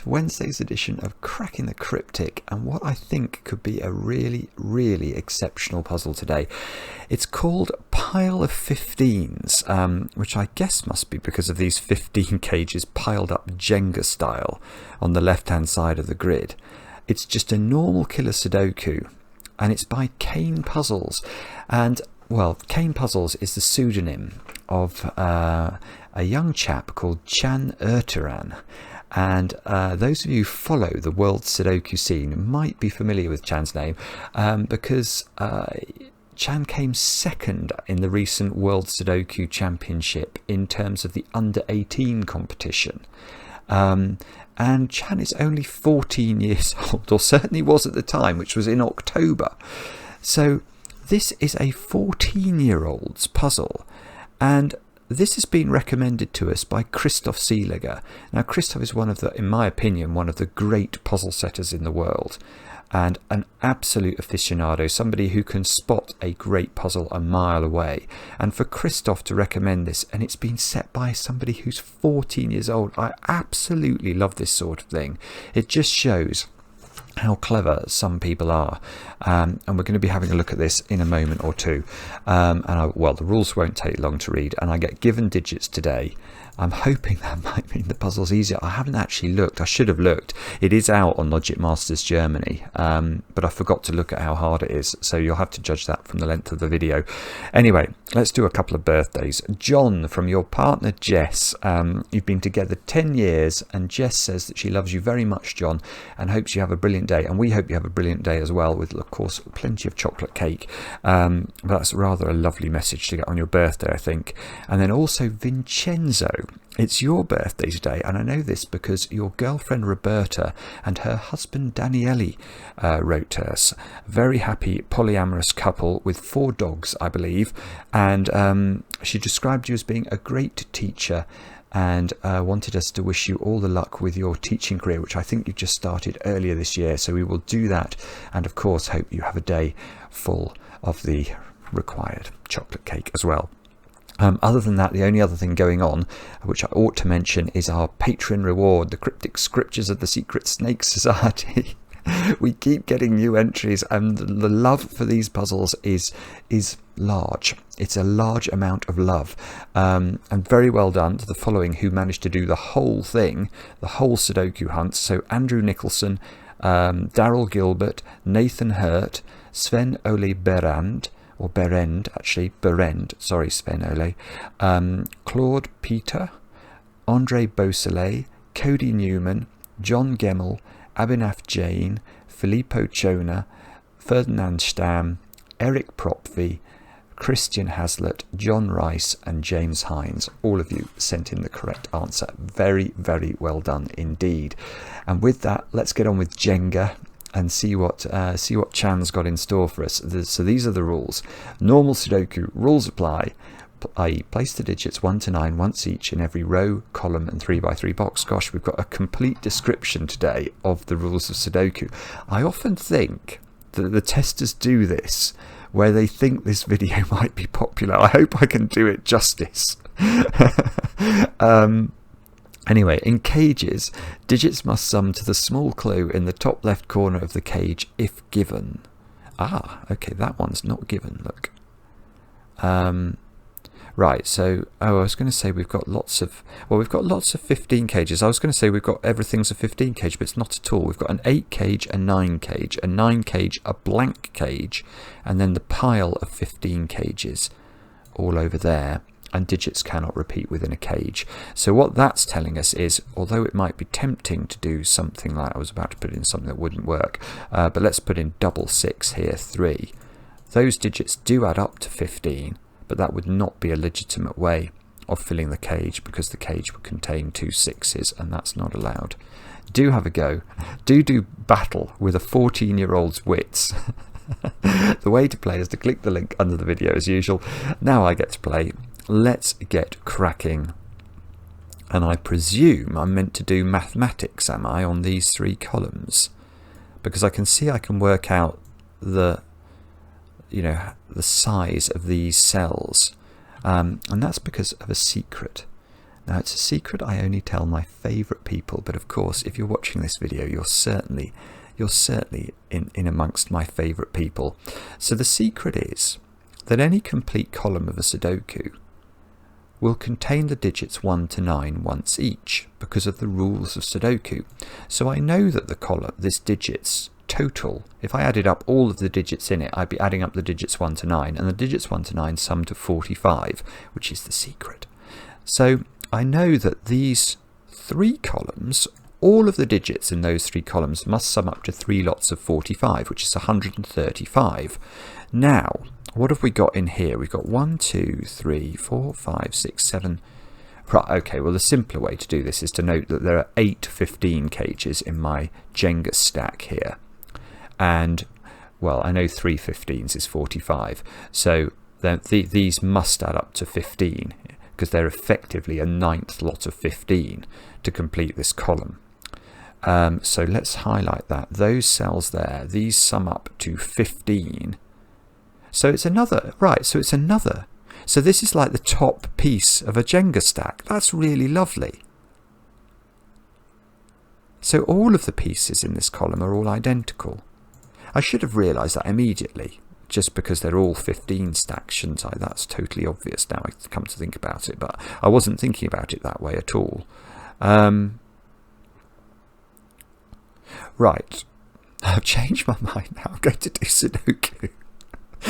for Wednesday's edition of Cracking the Cryptic and what I think could be a really, really exceptional puzzle today. It's called Pile of 15s, which I guess must be because of these 15 cages piled up Jenga style on the left-hand side of the grid. It's just a normal killer Sudoku, and it's by Kane Puzzles. And, well, Kane Puzzles is the pseudonym of a young chap called Erturan. And those of you who follow the World Sudoku scene might be familiar with Chan's name because Chan came second in the recent World Sudoku Championship in terms of the under-18 competition. And Chan is only 14 years old, or certainly was at the time, which was in October. So this is a 14-year-old's puzzle, and this has been recommended to us by Christoph Seeliger. Now, Christoph is in my opinion, one of the great puzzle setters in the world, and an absolute aficionado, somebody who can spot a great puzzle a mile away. And for Christoph to recommend this, and it's been set by somebody who's 14 years old, I absolutely love this sort of thing. It just shows how clever some people are, and we're going to be having a look at this in a moment or two. The rules won't take long to read, and I get given digits today. I'm hoping that might mean the puzzle's easier. I haven't actually looked. I should have looked. It is out on Logic Masters Germany, but I forgot to look at how hard it is, so you'll have to judge that from the length of the video. Anyway, let's do a couple of birthdays. John, from your partner Jess. You've been together 10 years, and Jess says that she loves you very much, John, and hopes you have a brilliant day. And we hope you have a brilliant day as well, with, of course, plenty of chocolate cake. But that's rather a lovely message to get on your birthday, I think. And then also Vincenzo. It's your birthday today, and I know this because your girlfriend Roberta and her husband Daniele wrote to us. Very happy polyamorous couple with 4 dogs, I believe, and she described you as being a great teacher and wanted us to wish you all the luck with your teaching career, which I think you just started earlier this year. So we will do that, and of course hope you have a day full of the required chocolate cake as well. Other than that, the only other thing going on, which I ought to mention, is our Patreon reward, the Cryptic Scriptures of the Secret Snake Society. We keep getting new entries, and the love for these puzzles is large. It's a large amount of love, and very well done to the following who managed to do the whole thing, the whole Sudoku hunt. So Andrew Nicholson, Daryl Gilbert, Nathan Hurt, Sven Ole Berend, sorry, Sven Ole, Claude Peter, Andre Beausoleil, Cody Newman, John Gemmell, Abhinav Jain, Filippo Chona, Ferdinand Stamm, Eric Propvy, Christian Hazlitt, John Rice and James Hines. All of you sent in the correct answer. Very, very well done indeed. And with that, let's get on with Jenga and see what Chan's got in store for us. So these are the rules. Normal Sudoku, rules apply, i.e. place the digits 1 to 9 once each in every row, column and 3x3 box. Gosh, we've got a complete description today of the rules of Sudoku. I often think that the testers do this where they think this video might be popular. I hope I can do it justice. Anyway, in cages, digits must sum to the small clue in the top left corner of the cage if given. Ah, okay, that one's not given, look. Right, so, I was going to say we've got lots of 15 cages. I was going to say we've got everything's a 15 cage, but it's not at all. We've got an 8 cage, a 9 cage, a 9 cage, a blank cage, and then the pile of 15 cages all over there. And digits cannot repeat within a cage. So what that's telling us is, although it might be tempting to do something like, I was about to put in something that wouldn't work, but let's put in double 6 here, 3. Those digits do add up to 15, but that would not be a legitimate way of filling the cage because the cage would contain 2 6s, and that's not allowed. Do have a go. Do battle with a 14-year-old's wits. The way to play is to click the link under the video as usual. Now I get to play. Let's get cracking. And I presume I'm meant to do mathematics, am I, on these 3 columns? Because I can see I can work out the size of these cells. And that's because of a secret. Now, it's a secret I only tell my favourite people, but of course, if you're watching this video, you're certainly in amongst my favourite people. So the secret is that any complete column of a Sudoku will contain the digits 1 to 9 once each, because of the rules of Sudoku. So I know that the column, this digits total, if I added up all of the digits in it, I'd be adding up the digits 1 to 9, and the digits 1 to 9 sum to 45, which is the secret. So I know that these 3 columns, all of the digits in those 3 columns must sum up to 3 lots of 45, which is 135. Now, what have we got in here? We've got 1, 2, 3, 4, 5, 6, 7. Right, okay, well, the simpler way to do this is to note that there are 8 15 cages in my Jenga stack here. And, well, I know 3 15s is 45. So these must add up to 15, because they're effectively a 9th lot of 15 to complete this column. So let's highlight that. Those cells there, these sum up to 15. So it's another, right, so it's another. So this is like the top piece of a Jenga stack. That's really lovely. So all of the pieces in this column are all identical. I should have realised that immediately, just because they're all 15 stacks, shouldn't I? That's totally obvious now I come to think about it, but I wasn't thinking about it that way at all. Right, I've changed my mind now. I'm going to do Sudoku.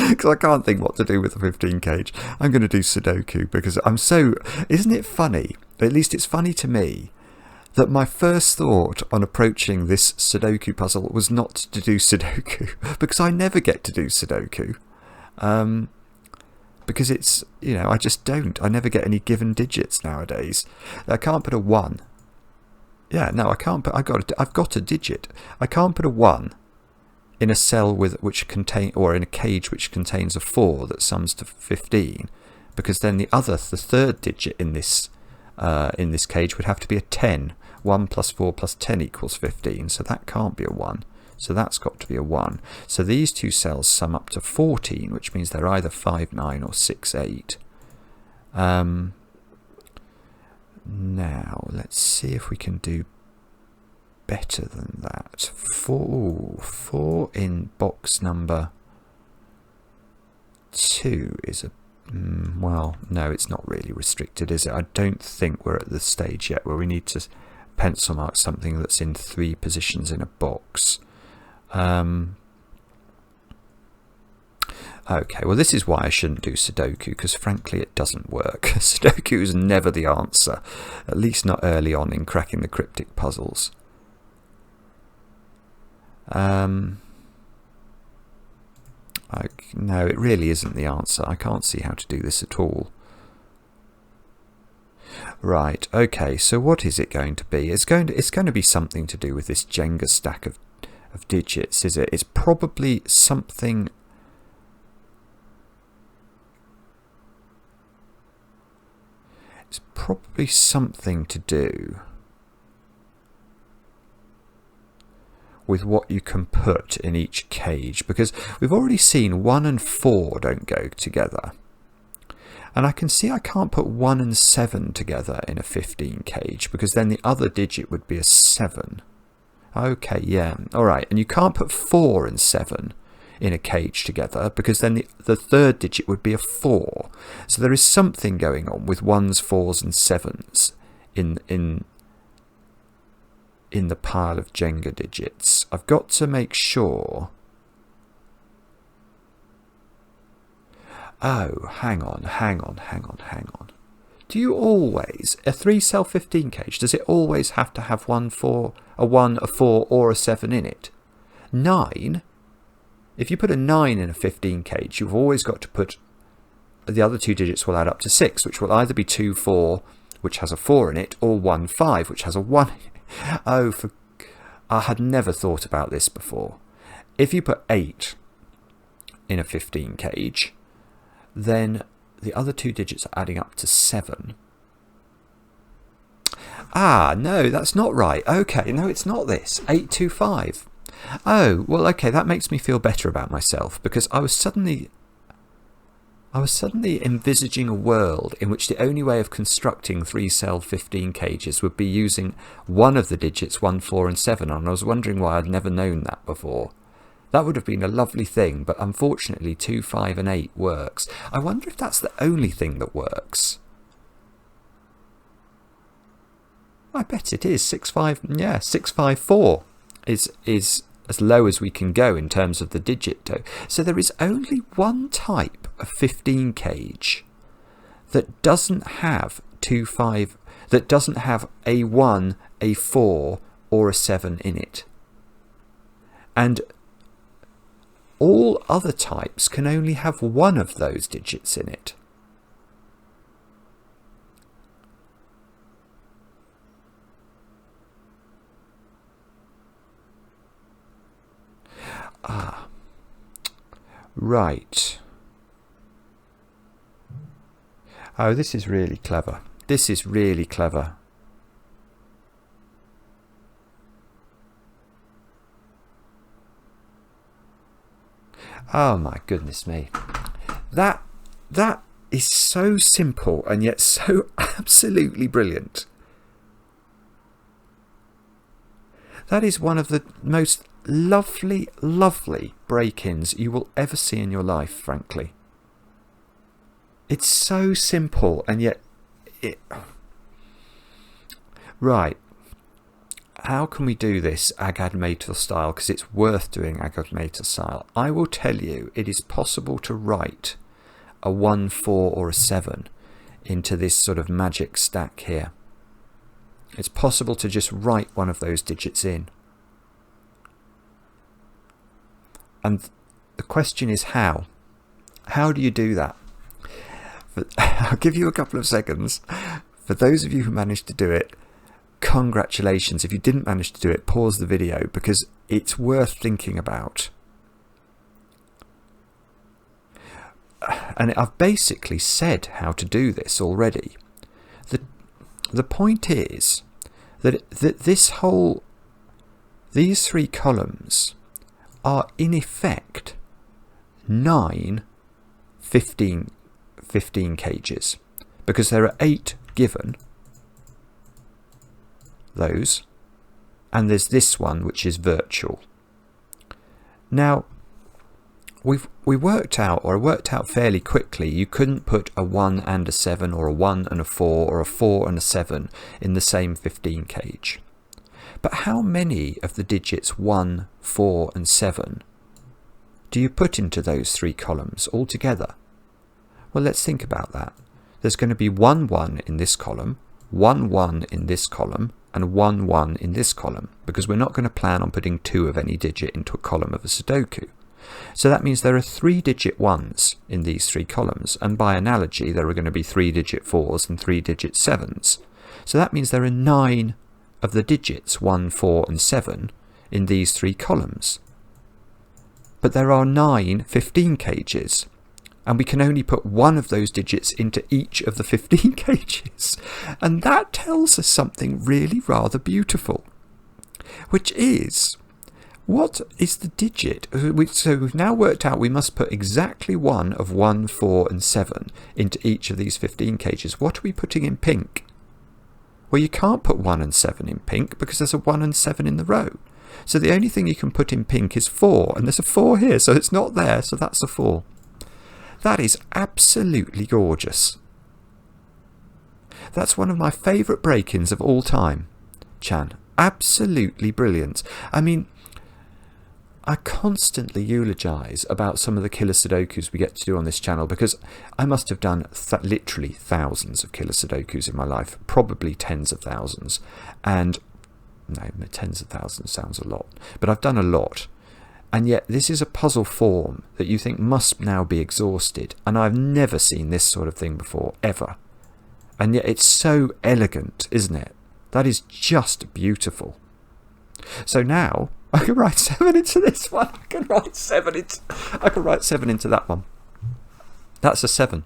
Because I can't think what to do with the 15 cage. I'm going to do Sudoku because I'm so... Isn't it funny? At least it's funny to me that my first thought on approaching this Sudoku puzzle was not to do Sudoku. Because I never get to do Sudoku. Because it's, you know, I just don't. I never get any given digits nowadays. I can't put a 1. Yeah, no, I can't put... I've got a digit. I can't put a 1 in a cell which contain, or in a cage which contains a 4 that sums to 15, because then the third digit in this cage would have to be a 10. 1 plus 4 plus 10 equals 15, so that can't be a 1. So that's got to be a 1. So these 2 cells sum up to 14, which means they're either 5, 9 or 6, 8. Now, let's see if we can do better than that. 4 in box number 2 is a... well, no, it's not really restricted, is it? I don't think we're at the stage yet where we need to pencil mark something that's in 3 positions in a box. Okay, well, this is why I shouldn't do Sudoku, because frankly it doesn't work. Sudoku is never the answer, at least not early on in cracking the cryptic puzzles. No, it really isn't the answer. I can't see how to do this at all. Right, okay, so what is it going to be? It's going to be something to do with this Jenga stack of digits, is it? It's probably something... It's probably something to do with what you can put in each cage, because we've already seen 1 and 4 don't go together, and I can see I can't put 1 and 7 together in a 15 cage, because then the other digit would be a 7. Okay, yeah, alright, and you can't put 4 and 7 in a cage together, because then the third digit would be a 4. So there is something going on with 1s, 4s and 7s in the pile of Jenga digits. I've got to make sure... Oh, hang on. Do you always... A 3-cell 15 cage, does it always have to have a 1, a 4 or a 7 in it? 9? If you put a 9 in a 15 cage, you've always got to put... The other 2 digits will add up to 6, which will either be 2, 4, which has a 4 in it, or 1, 5, which has a 1 in it. Oh, I had never thought about this before. If you put 8 in a 15 cage, then the other 2 digits are adding up to 7. Ah, no, that's not right. Okay, no, it's not this. 8, 2, 5. Oh, well, okay, that makes me feel better about myself, because I was suddenly I was suddenly envisaging a world in which the only way of constructing 3-cell 15 cages would be using one of the digits 1, 4 and 7, and I was wondering why I'd never known that before. That would have been a lovely thing, but unfortunately 2, 5 and 8 works. I wonder if that's the only thing that works. I bet it is. 6, 5, yeah, 6, 5, 4 is as low as we can go in terms of the digit tone. So there is only one type of 15 cage that doesn't have 2, 5, that doesn't have a 1, a 4 or a 7 in it. And all other types can only have one of those digits in it. Ah, right. Oh, this is really clever. This is really clever. Oh my goodness me. That is so simple and yet so absolutely brilliant. That is one of the most lovely, lovely break-ins you will ever see in your life, frankly. It's so simple and yet Right. How can we do this Agadmator style? Because it's worth doing Agadmator style. I will tell you, it is possible to write a 1, 4 or a 7 into this sort of magic stack here. It's possible to just write one of those digits in. And the question is how? How do you do that? I'll give you a couple of seconds. For those of you who managed to do it, congratulations. If you didn't manage to do it, pause the video because it's worth thinking about. And I've basically said how to do this already. The point is that these 3 columns are in effect 9 15 cages, because there are 8 given, those, and there's this one which is virtual. Now we worked out fairly quickly you couldn't put a 1 and a 7 or a 1 and a 4 or a 4 and a 7 in the same 15 cage. But how many of the digits 1, 4 and 7 do you put into those 3 columns altogether? Well, let's think about that. There's going to be 1, 1 in this column, 1, 1 in this column, and 1, 1 in this column, because we're not going to plan on putting 2 of any digit into a column of a Sudoku. So that means there are 3-digit 1s in these 3 columns, and by analogy there are going to be 3-digit 4s and 3-digit 7s. So that means there are 9 of the digits 1, 4 and 7 in these 3 columns. But there are 9 15 cages, and we can only put one of those digits into each of the 15 cages. And that tells us something really rather beautiful, which is, what is the digit? So we've now worked out we must put exactly one of 1, 4 and 7 into each of these 15 cages. What are we putting in pink? Well, you can't put 1 and 7 in pink because there's a 1 and 7 in the row. So the only thing you can put in pink is 4, and there's a 4 here, so it's not there, so that's a 4. That is absolutely gorgeous. That's one of my favourite break-ins of all time, Chan. Absolutely brilliant. I mean, I constantly eulogise about some of the killer Sudokus we get to do on this channel, because I must have done literally thousands of killer Sudokus in my life, probably tens of thousands. And no, tens of thousands sounds a lot, but I've done a lot. And yet this is a puzzle form that you think must now be exhausted, and I've never seen this sort of thing before, ever. And yet it's so elegant, isn't it? That is just beautiful. So now I can write 7 into this one. I can write 7 into that one. That's a 7.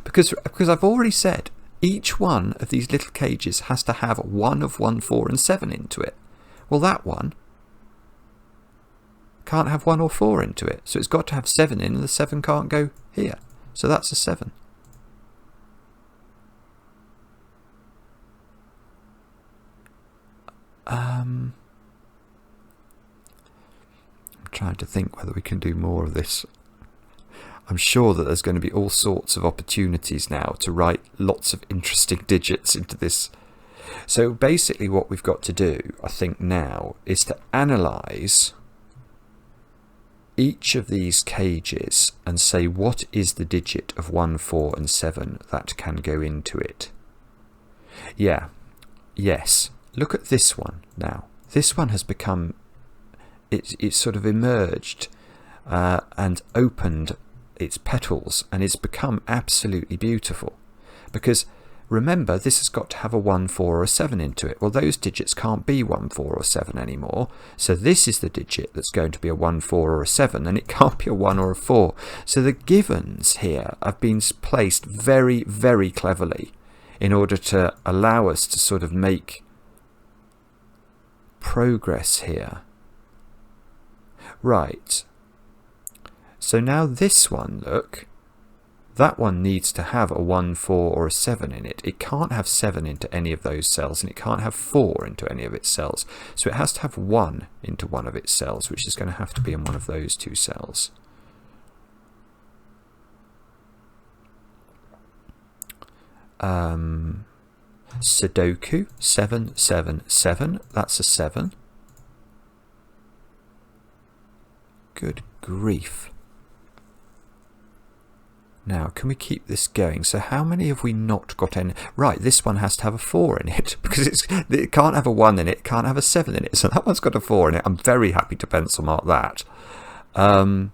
Because I've already said each one of these little cages has to have 1 of 1, 4 and 7 into it. Well, that one can't have 1 or 4 into it, so it's got to have 7 in, and the 7 can't go here. So that's a 7. I'm trying to think whether we can do more of this. I'm sure that there's going to be all sorts of opportunities now to write lots of interesting digits into this. So basically what we've got to do, I think now, is to analyse each of these cages and say what is the digit of 1, 4 and 7 that can go into it. Yeah, yes, look at this one now. This one has become, it's sort of emerged and opened its petals, and it's become absolutely beautiful. Because remember, this has got to have a 1, 4 or a 7 into it. Well, those digits can't be 1, 4 or 7 anymore. So this is the digit that's going to be a 1, 4 or a 7, and it can't be a 1 or a 4. So the givens here have been placed very, very cleverly in order to allow us to sort of make progress here. Right. So now this one, look, that one needs to have a 1, 4 or a 7 in it. It can't have 7 into any of those cells, and it can't have 4 into any of its cells. So it has to have 1 into one of its cells, which is going to have to be in one of those 2 cells. Sudoku, 7, 7, 7. That's a 7. Good grief. Now, can we keep this going? So how many have we not got in? Right, this one has to have a 4 in it, because it can't have a 1 in it, it can't have a 7 in it. So that one's got a 4 in it. I'm very happy to pencil mark that. And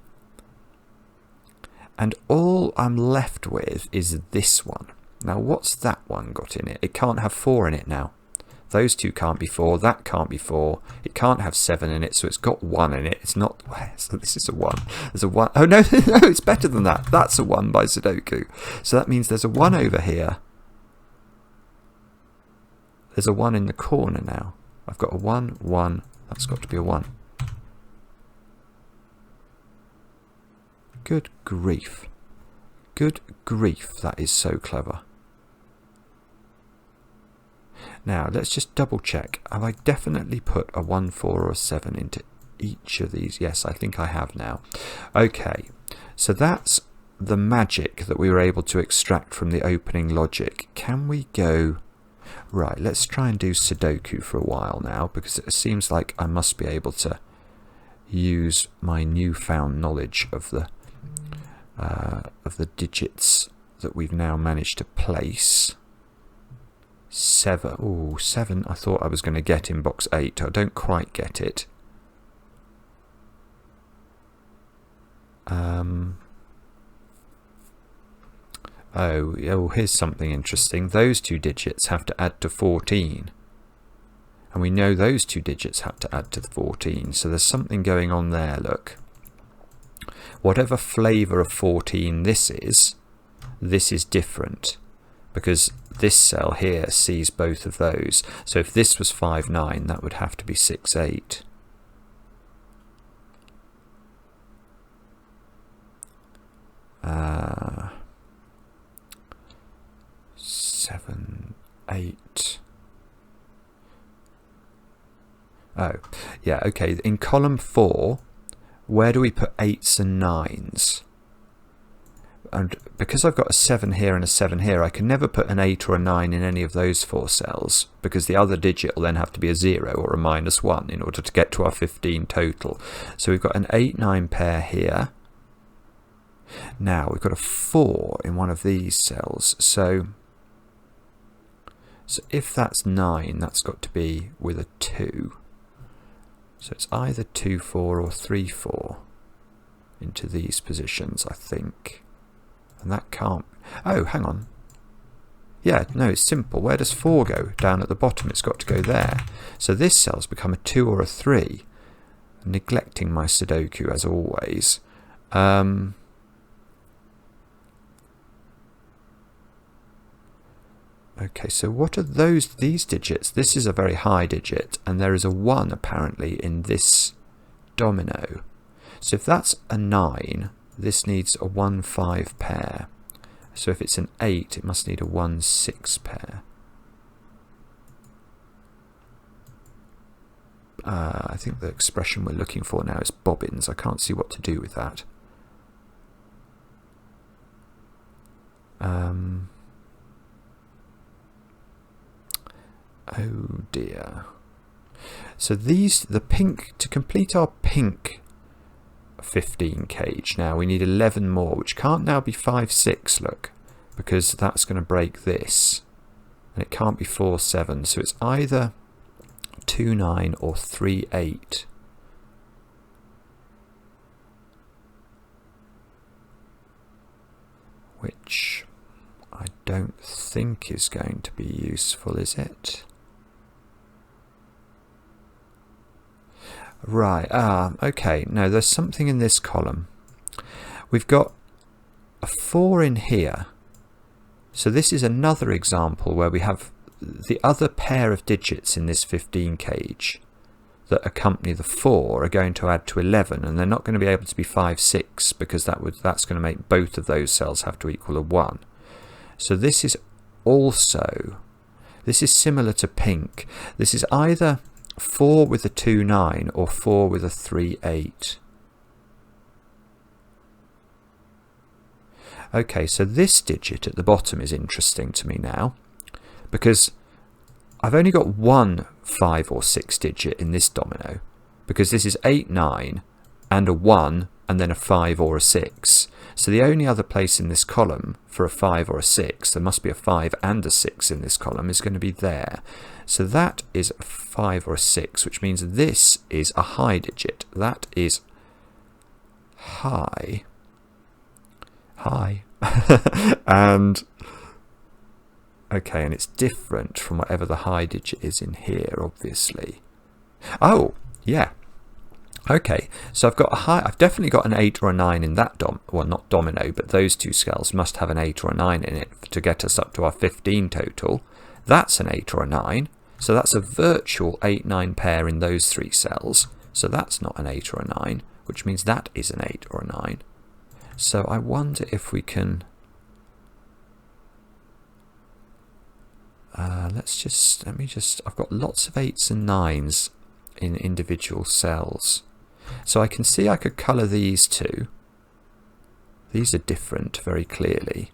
all I'm left with is this one. Now, what's that one got in it? It can't have 4 in it now. Those 2 can't be 4, that can't be 4, it can't have 7 in it, so it's got 1 in it. It's not, so this is a 1. There's a 1, oh no, no, it's better than that. That's a 1 by Sudoku. So that means there's a 1 over here. There's a 1 in the corner now. I've got a 1, 1, that's got to be a 1. Good grief. Good grief, that is so clever. Now, let's just double check. Have I definitely put a 1, 4 or a 7 into each of these? Yes, I think I have now. Okay, so that's the magic that we were able to extract from the opening logic. Can we go... Right, let's try and do Sudoku for a while now, because it seems like I must be able to use my newfound knowledge of the digits that we've now managed to place. 7. Oh, 7. I thought I was going to get in box 8. I don't quite get it. Oh, here's something interesting. Those 2 digits have to add to 14. And we know those 2 digits have to add to 14. So there's something going on there, look. Whatever flavour of 14 this is different. Because this cell here sees both of those. So if this was 5, 9, that would have to be 6, 8. Uh, 7, 8. Oh, yeah, okay. In column 4, where do we put 8s and 9s? And because I've got a 7 here and a 7 here, I can never put an 8 or a 9 in any of those 4 cells, because the other digit will then have to be a 0 or a -1 in order to get to our 15 total. So we've got an 8-9 pair here. Now we've got a 4 in one of these cells. So if that's 9, that's got to be with a 2. So it's either 2, 4 or 3, 4 into these positions, I think. And that can't... Oh, hang on. Yeah, no, it's simple. Where does 4 go? Down at the bottom. It's got to go there. So this cell's become a 2 or a 3. Neglecting my Sudoku, as always. Okay, so what are these digits? This is a very high digit, and there is a 1 apparently in this domino. So if that's a 9, this needs a 1-5 pair. So if it's an 8, it must need a 1-6 pair. I think the expression we're looking for now is bobbins. I can't see what to do with that. Oh dear. So the pink, to complete our pink 15 cage now, we need 11 more, which can't now be 5-6, look, because that's going to break this. And it can't be 4-7, so it's either 2-9 or 3-8. Which I don't think is going to be useful, is it? Right, okay, no, there's something in this column. We've got a 4 in here. So this is another example where we have the other pair of digits in this 15 cage that accompany the 4 are going to add to 11, and they're not going to be able to be 5-6 because that's going to make both of those cells have to equal a 1. So this is similar to pink. This is either 4 with a 2-9 or 4 with a 3-8. Okay, so this digit at the bottom is interesting to me now, because I've only got one 5 or 6 digit in this domino, because this is 8, 9 and a 1 and then a 5 or a 6. So the only other place in this column for a 5 or a 6, there must be a 5 and a 6 in this column, is going to be there. So that is a 5 or a 6, which means this is a high digit. That is high. And okay, and it's different from whatever the high digit is in here, obviously. Oh, yeah. Okay, so I've definitely got an 8 or a 9 in that well, not domino, but those two skulls must have an 8 or a 9 in it to get us up to our 15 total. That's an 8 or a 9, so that's a virtual 8-9 pair in those 3 cells. So that's not an 8 or a 9, which means that is an 8 or a 9. So I wonder if we can... I've got lots of 8s and 9s in individual cells. So I can see I could colour these two. These are different very clearly.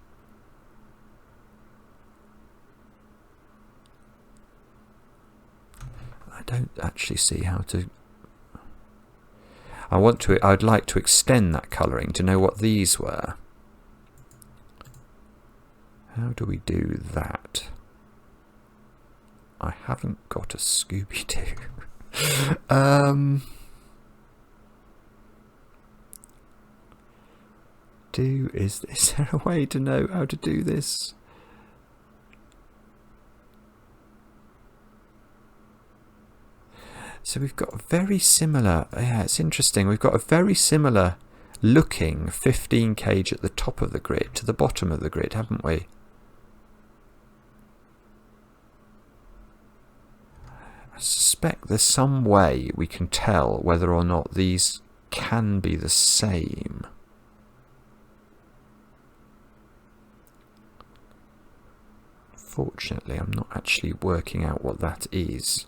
I don't actually see how to... I'd like to extend that colouring to know what these were. How do we do that? I haven't got a Scooby-Doo. Is there a way to know how to do this? So we've got a very similar, yeah, it's interesting, we've got a very similar looking 15 cage at the top of the grid to the bottom of the grid, haven't we? I suspect there's some way we can tell whether or not these can be the same. Fortunately, I'm not actually working out what that is.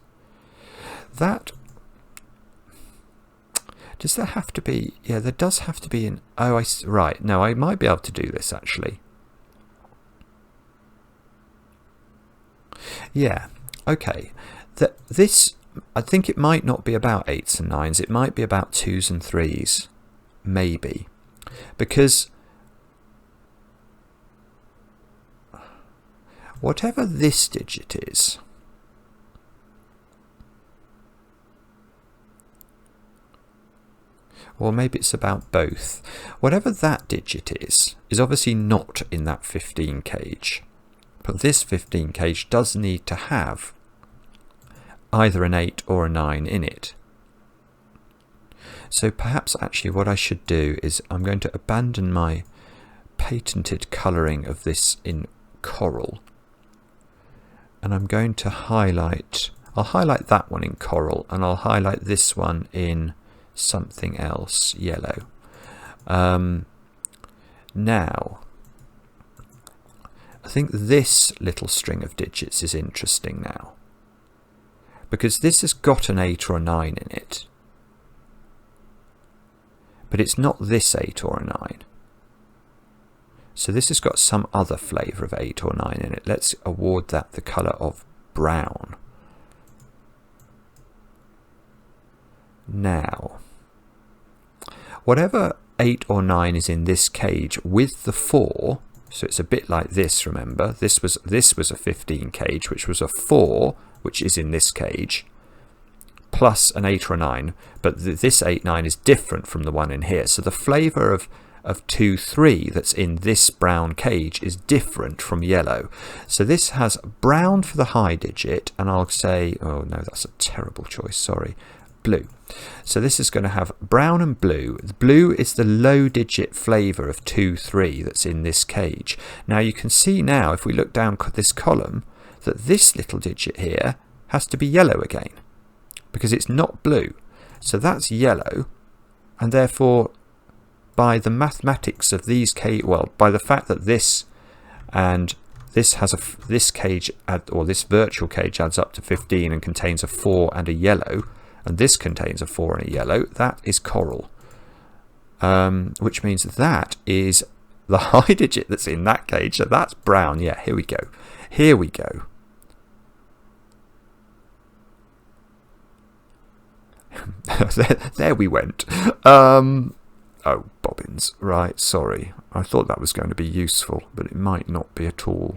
Does there have to be... Yeah, there does have to be an... Oh, right. No, I might be able to do this, actually. Yeah, okay. This, I think it might not be about 8s and 9s. It might be about 2s and 3s. Maybe. Because... whatever this digit is... or maybe it's about both. Whatever that digit is obviously not in that 15 cage. But this 15 cage does need to have either an 8 or a 9 in it. So perhaps actually what I should do is I'm going to abandon my patented colouring of this in coral. And I'm going to highlight... I'll highlight that one in coral, and I'll highlight this one in... something else, yellow. Now, I think this little string of digits is interesting now, because this has got an 8 or a 9 in it, but it's not this 8 or a 9. So this has got some other flavour of 8 or 9 in it. Let's award that the colour of brown. Now, whatever 8 or 9 is in this cage with the 4, so it's a bit like this, remember, this was a 15 cage, which was a 4, which is in this cage, plus an 8 or a 9, but this 8, 9 is different from the one in here. So the flavour of 2, 3 that's in this brown cage is different from yellow. So this has brown for the high digit, and I'll say, oh no, that's a terrible choice, sorry, blue. So this is going to have brown and blue. The blue is the low digit flavour of 2, 3 that's in this cage. Now you can see now, if we look down this column, that this little digit here has to be yellow again, because it's not blue. So that's yellow, and therefore by the mathematics of these by the fact that this and this has this cage or this virtual cage adds up to 15 and contains a 4 and a yellow, and this contains a 4 and a yellow, that is coral, which means that is the high digit that's in that cage. So that's brown. Yeah, here we go. Here we go. there we went. Oh, bobbins. Right, sorry. I thought that was going to be useful, but it might not be at all.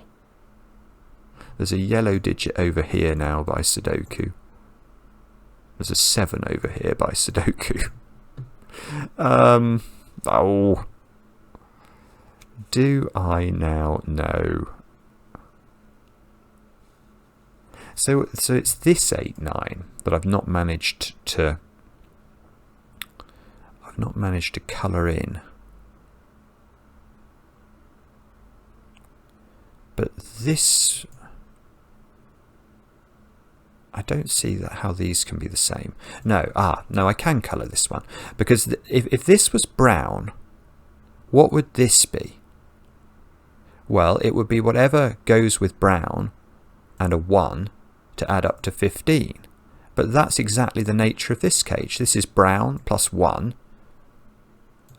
There's a yellow digit over here now by Sudoku. There's a 7 over here by Sudoku. Oh. Do I now know? So it's this 8, 9 that I've not managed to colour in. But this, I don't see how these can be the same. No, no, I can colour this one, because if this was brown, what would this be? Well, it would be whatever goes with brown and a 1 to add up to 15. But that's exactly the nature of this cage. This is brown plus 1,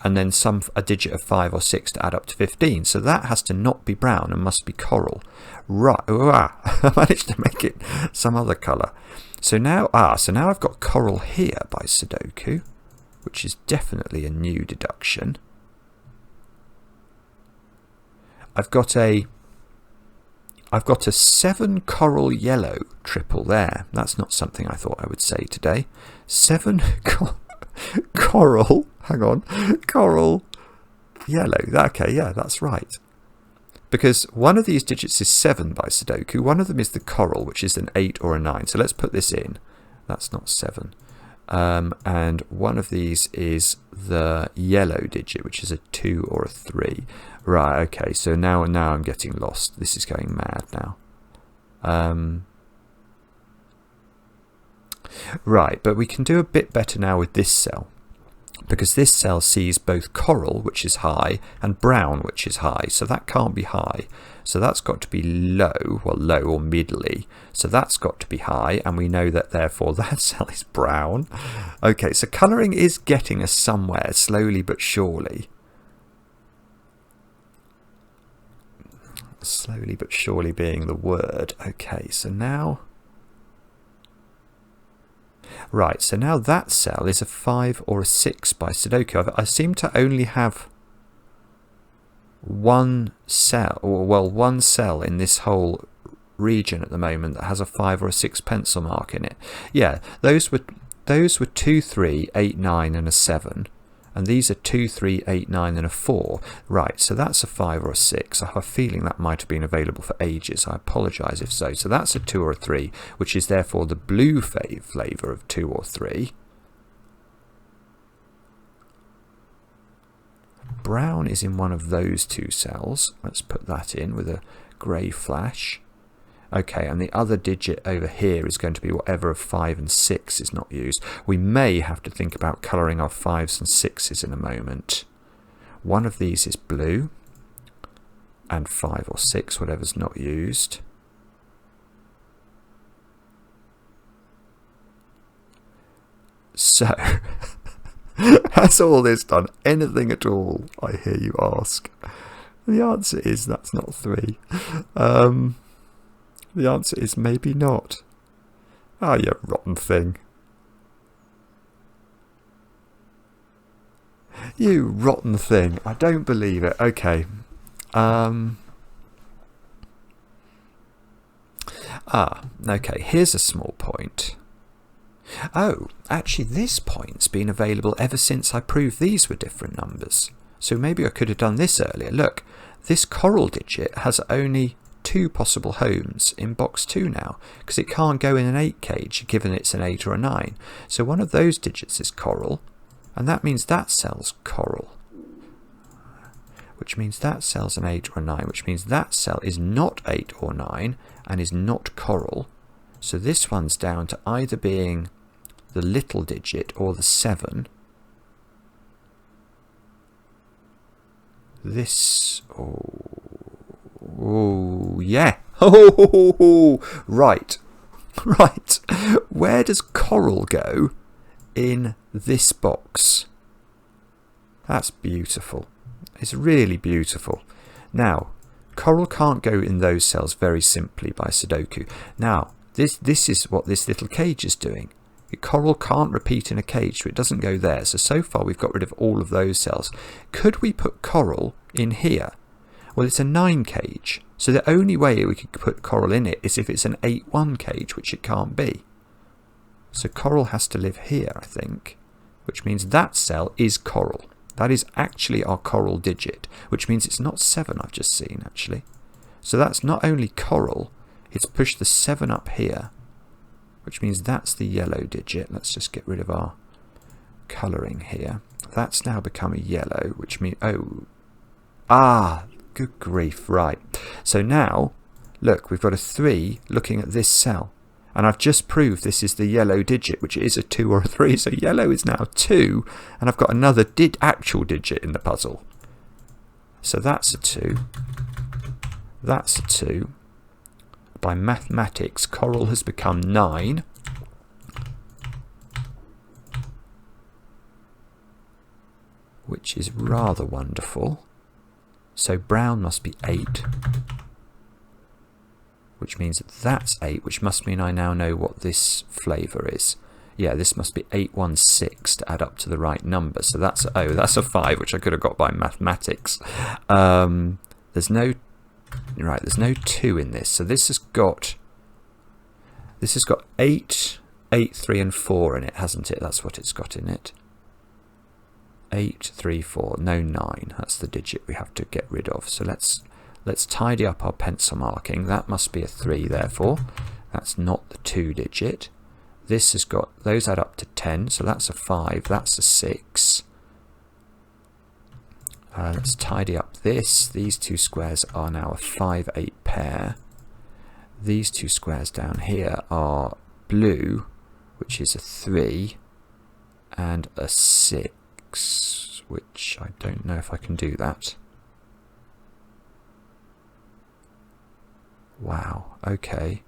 and then a digit of 5 or 6 to add up to 15. So that has to not be brown and must be coral. Right, I managed to make it some other colour. So now I've got coral here by Sudoku, which is definitely a new deduction. I've got a 7 coral yellow triple there. That's not something I thought I would say today. 7 coral, hang on, coral yellow. Okay, yeah, that's right. Because one of these digits is 7 by Sudoku. One of them is the coral, which is an 8 or a 9. So let's put this in. That's not 7. And one of these is the yellow digit, which is a 2 or a 3. Right, okay, so now I'm getting lost. This is going mad now. Right, but we can do a bit better now with this cell, because this cell sees both coral, which is high, and brown, which is high. So that can't be high. So that's got to be low, well, low or middly. So that's got to be high, and we know that therefore that cell is brown. Okay, so colouring is getting us somewhere, slowly but surely. Slowly but surely being the word. Okay, so now... Right, so now that cell is a 5 or a 6 by Sudoku. I seem to only have one cell, or well, one cell in this whole region at the moment that has a 5 or a 6 pencil mark in it. Yeah, those were 2, 3, 8, 9 and a 7. And these are 2, 3, 8, 9 and a 4. Right, so that's a 5 or a 6. I have a feeling that might have been available for ages. I apologise if so. So that's a 2 or a 3, which is therefore the blue flavour of 2 or 3. Brown is in one of those two cells. Let's put that in with a grey flash. Okay, and the other digit over here is going to be whatever of 5 and 6 is not used. We may have to think about colouring our 5s and 6s in a moment. one of these is blue, and 5 or 6, whatever's not used. So, has all this done anything at all, I hear you ask? The answer is that's not 3. The answer is maybe not. Ah, you rotten thing. You rotten thing. I don't believe it. Okay. Okay, here's a small point. Oh, actually this point's been available ever since I proved these were different numbers. So maybe I could have done this earlier. Look, this coral digit has only 2 possible homes in box 2 now, because it can't go in an 8 cage given it's an 8 or a 9. So one of those digits is coral, and that means that cell's coral, which means that cell's an 8 or a 9, which means that cell is not 8 or 9 and is not coral. So this one's down to either being the little digit or the 7. This, oh yeah, right, where does coral go in this box? That's beautiful. It's really beautiful. Now, coral can't go in those cells very simply by Sudoku. Now, this is what this little cage is doing. Coral can't repeat in a cage, so it doesn't go there. So far we've got rid of all of those cells. Could we put coral in here? Well, it's a 9 cage, so the only way we could put coral in it is if it's an 8-1 cage, which it can't be. So coral has to live here, I think, which means that cell is coral. That is actually our coral digit, which means it's not 7 I've just seen, actually. So that's not only coral, it's pushed the 7 up here, which means that's the yellow digit. Let's just get rid of our colouring here. That's now become a yellow, which means, good grief, right. So now, look, we've got a 3 looking at this cell. And I've just proved this is the yellow digit, which is a 2 or a 3. So yellow is now 2, and I've got another actual digit in the puzzle. So that's a 2. That's a 2. By mathematics, coral has become 9. Which is rather wonderful. So brown must be 8. Which means that's 8, which must mean I now know what this flavour is. Yeah, this must be 816 to add up to the right number. So that's a 5, which I could have got by mathematics. There's no 2 in this. So this has got 8, 8, 3 and 4 in it, hasn't it? That's what it's got in it. 8, 3, 4, no 9. That's the digit we have to get rid of. So let's tidy up our pencil marking. That must be a 3, therefore. That's not the 2 digit. This has got, those add up to 10, so that's a 5, that's a 6. Let's tidy up this. These 2 squares are now a 5, 8 pair. These 2 squares down here are blue, which is a 3, and a 6, which I don't know if I can do that. Wow, okay.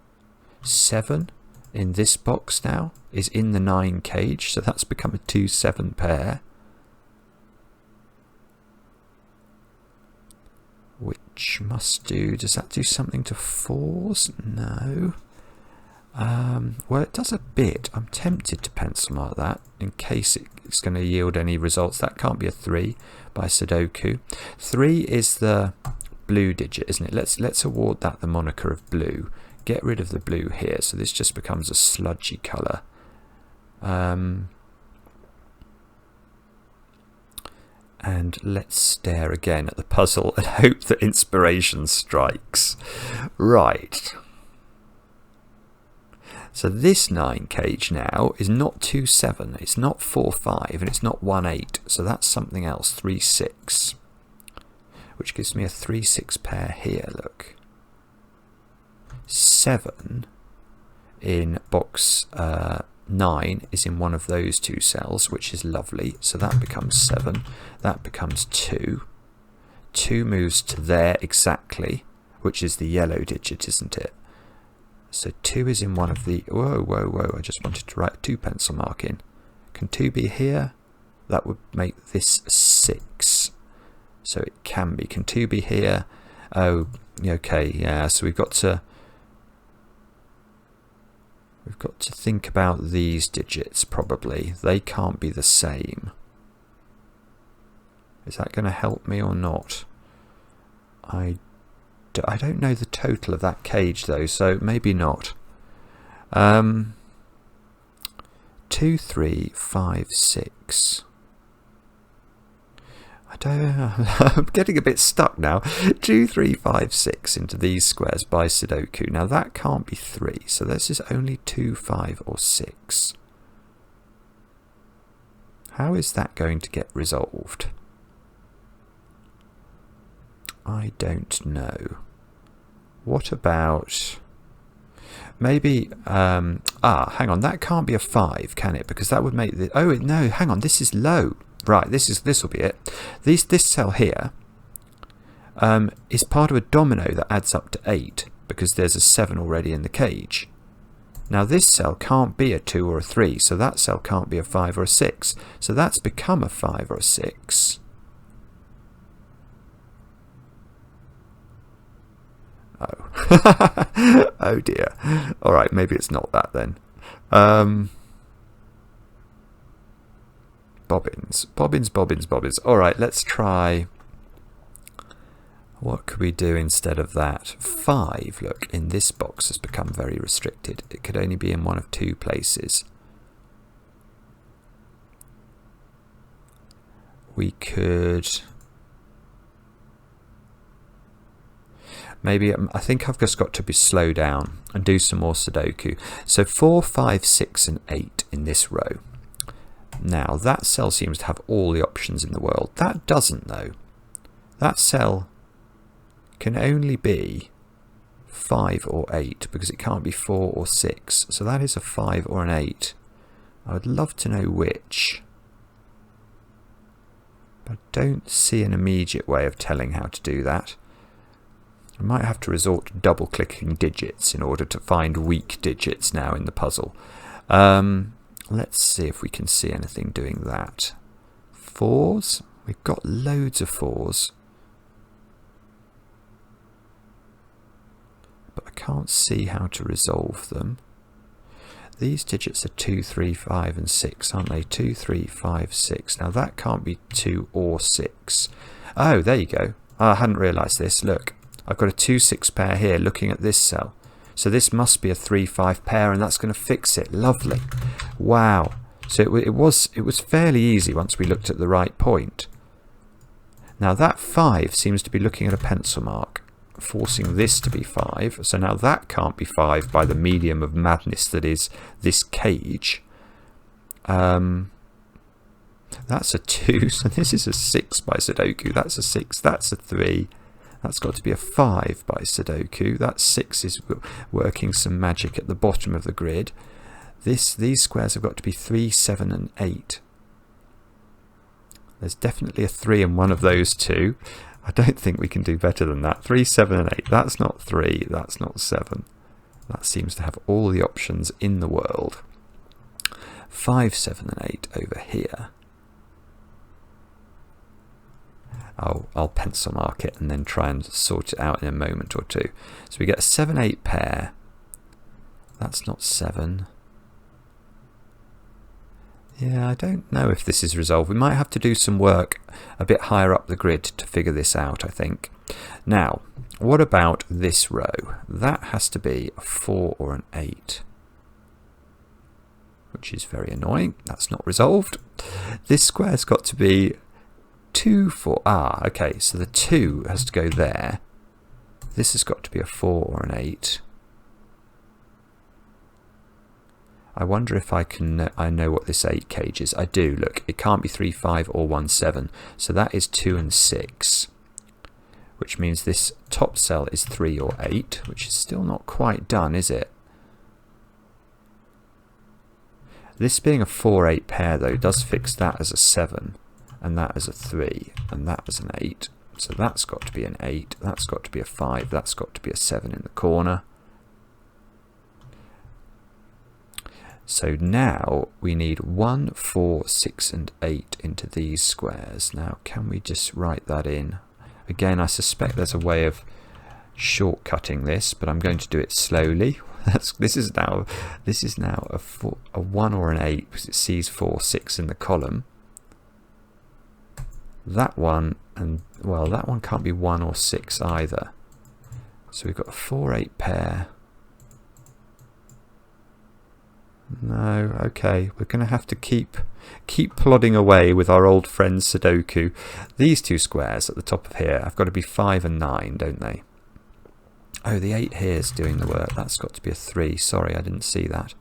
7 in this box now is in the 9 cage, so that's become a 2, 7 pair. Which must do, does that do something to 4s? No. Well, it does a bit. I'm tempted to pencil mark that in case it's going to yield any results. That can't be a 3 by Sudoku. 3 is the blue digit, isn't it? Let's award that the moniker of blue. Get rid of the blue here, so this just becomes a sludgy colour. And let's stare again at the puzzle and hope that inspiration strikes. Right. So this 9 cage now is not 2, 7, it's not 4, 5, and it's not 1, 8. So that's something else, 3, 6. Which gives me a 3, 6 pair here, look. 7 in box 9 is in one of those two cells, which is lovely. So that becomes 7. That becomes 2. 2 moves to there exactly, which is the yellow digit, isn't it? So 2 is in one of the... Whoa, whoa, whoa. I just wanted to write a 2 pencil mark in. Can 2 be here? That would make this 6. So it can be. Can 2 be here? Oh, okay, yeah. So we've got to think about these digits, probably. They can't be the same. Is that going to help me or not? I don't know the total of that cage, though, so maybe not. 2, 3, 5, 6. I'm getting a bit stuck now. 2, 3, 5, 6 into these squares by Sudoku. Now that can't be 3, so this is only 2, 5 or 6. How is that going to get resolved? I don't know. What about... Maybe... hang on, that can't be a 5, can it? Because that would make the... Oh, no, hang on, this is low. Right, this will be it. This cell here is part of a domino that adds up to 8 because there's a 7 already in the cage. Now this cell can't be a 2 or a 3, so that cell can't be a 5 or a 6. So that's become a 5 or a 6. Oh. Oh dear. Alright, maybe it's not that then. Bobbins. Alright, let's try... What could we do instead of that? 5, look, in this box has become very restricted. It could only be in one of 2 places. We could... Maybe, I think I've just got to slow down and do some more Sudoku. So 4, 5, 6 and 8 in this row. Now, that cell seems to have all the options in the world. That doesn't, though. That cell can only be 5 or 8, because it can't be 4 or 6. So that is a 5 or an 8. I would love to know which. But I don't see an immediate way of telling how to do that. I might have to resort to double-clicking digits in order to find weak digits now in the puzzle. Let's see if we can see anything doing that. 4s? We've got loads of 4s. But I can't see how to resolve them. These digits are 2, 3, 5 and 6, aren't they? 2, 3, 5, 6. Now that can't be 2 or 6. Oh, there you go. I hadn't realised this. Look, I've got a 2, 6 pair here looking at this cell. So this must be a 3, 5 pair, and that's going to fix it. Lovely. Wow. So it was fairly easy once we looked at the right point. Now that 5 seems to be looking at a pencil mark, forcing this to be 5. So now that can't be 5 by the medium of madness that is this cage. That's a 2, so this is a 6 by Sudoku. That's a 6, that's a 3. That's got to be a 5 by Sudoku. That 6 is working some magic at the bottom of the grid. These squares have got to be 3, 7 and 8. There's definitely a 3 in one of those two. I don't think we can do better than that. 3, 7 and 8. That's not 3. That's not 7. That seems to have all the options in the world. 5, 7 and 8 over here. I'll pencil mark it and then try and sort it out in a moment or two. So we get a 7, 8 pair. That's not 7. Yeah, I don't know if this is resolved. We might have to do some work a bit higher up the grid to figure this out, I think. Now, what about this row? That has to be a 4 or an 8. Which is very annoying. That's not resolved. This square's got to be 2, 4. Ah, okay, so the 2 has to go there. This has got to be a 4 or an 8. I wonder if I know what this 8 cage is. I do. Look, it can't be 3, 5 or 1, 7. So that is 2 and 6. Which means this top cell is 3 or 8, which is still not quite done, is it? This being a 4-8 pair though does fix that as a 7 and that as a 3 and that as an 8. So that's got to be an 8, that's got to be a 5, that's got to be a 7 in the corner. So now we need 1, 4, 6 and 8 into these squares. Now can we just write that in? Again, I suspect there's a way of shortcutting this, but I'm going to do it slowly. This is now a 1 or an 8 because it sees 4, 6 in the column. That one, and well, that one can't be 1 or 6 either. So we've got a 4-8 pair. No, okay, we're going to have to keep plodding away with our old friend Sudoku. These two squares at the top of here have got to be 5 and 9, don't they? Oh, the 8 here is doing the work. That's got to be a 3. Sorry, I didn't see that.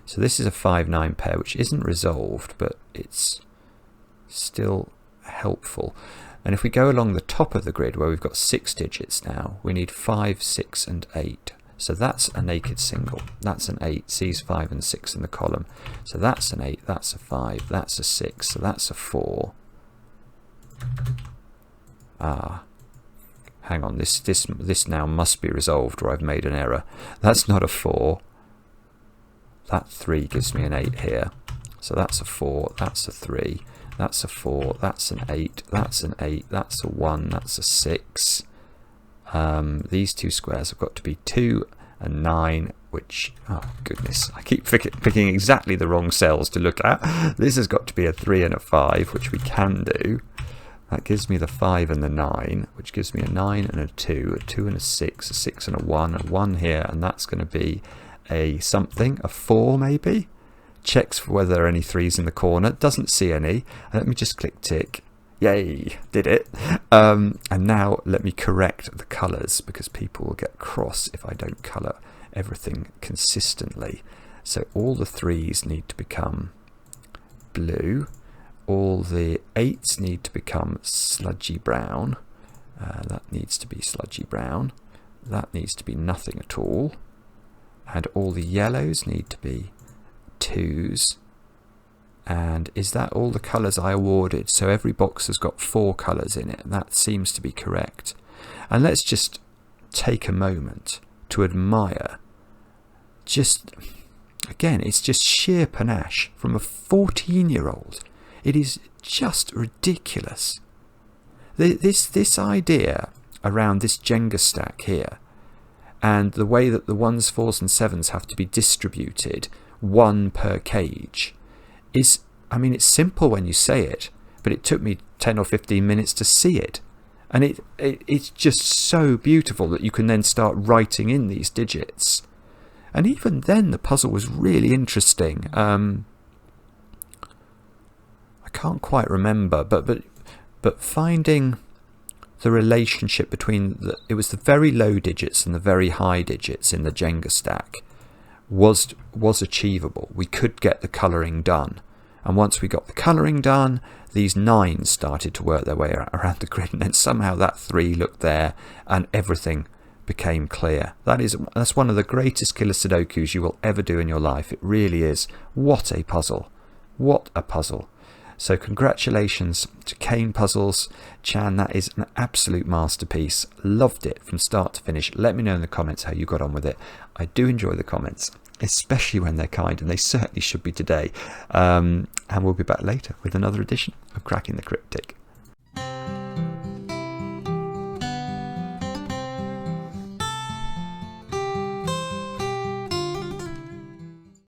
So this is a 5-9 pair, which isn't resolved, but it's still helpful. And if we go along the top of the grid where we've got 6 digits now, we need 5, 6 and 8. So that's a naked single. That's an 8, sees 5 and 6 in the column. So that's an 8, that's a 5, that's a 6, so that's a 4. Ah, hang on, this now must be resolved or I've made an error. That's not a 4. That 3 gives me an 8 here. So that's a 4, that's a 3, that's a 4, that's an 8, that's an 8, that's a 1, that's a 6. These two squares have got to be 2 and 9, which, oh goodness, I keep picking exactly the wrong cells to look at. This has got to be a 3 and a 5, which we can do. That gives me the 5 and the 9, which gives me a 9 and a 2, a 2 and a 6, a 6 and a 1 here, and that's going to be a something, a 4 maybe. Checks for whether there are any 3s in the corner, doesn't see any. Let me just click tick. Yay, did it. And now let me correct the colours because people will get cross if I don't colour everything consistently. So all the 3s need to become blue. All the 8s need to become sludgy brown. That needs to be sludgy brown. That needs to be nothing at all. And all the yellows need to be 2s. And is that all the colours I awarded? So every box has got 4 colours in it. That seems to be correct. And let's just take a moment to admire just, again, it's just sheer panache from a 14-year-old. It is just ridiculous. This idea around this Jenga stack here and the way that the 1s, 4s and 7s have to be distributed 1 per cage is, I mean, it's simple when you say it, but it took me 10 or 15 minutes to see it. And it's just so beautiful that you can then start writing in these digits. And even then the puzzle was really interesting. I can't quite remember, but finding the relationship between it was the very low digits and the very high digits in the Jenga stack was achievable. We could get the colouring done, and once we got the colouring done, these 9s started to work their way around the grid, and then somehow that 3 looked there and everything became clear. That's one of the greatest killer Sudokus you will ever do in your life. It really is. What a puzzle. What a puzzle. So congratulations to Kane Puzzles. Chan, that is an absolute masterpiece. Loved it from start to finish. Let me know in the comments how you got on with it. I do enjoy the comments, especially when they're kind, and they certainly should be today. And we'll be back later with another edition of Cracking the Cryptic.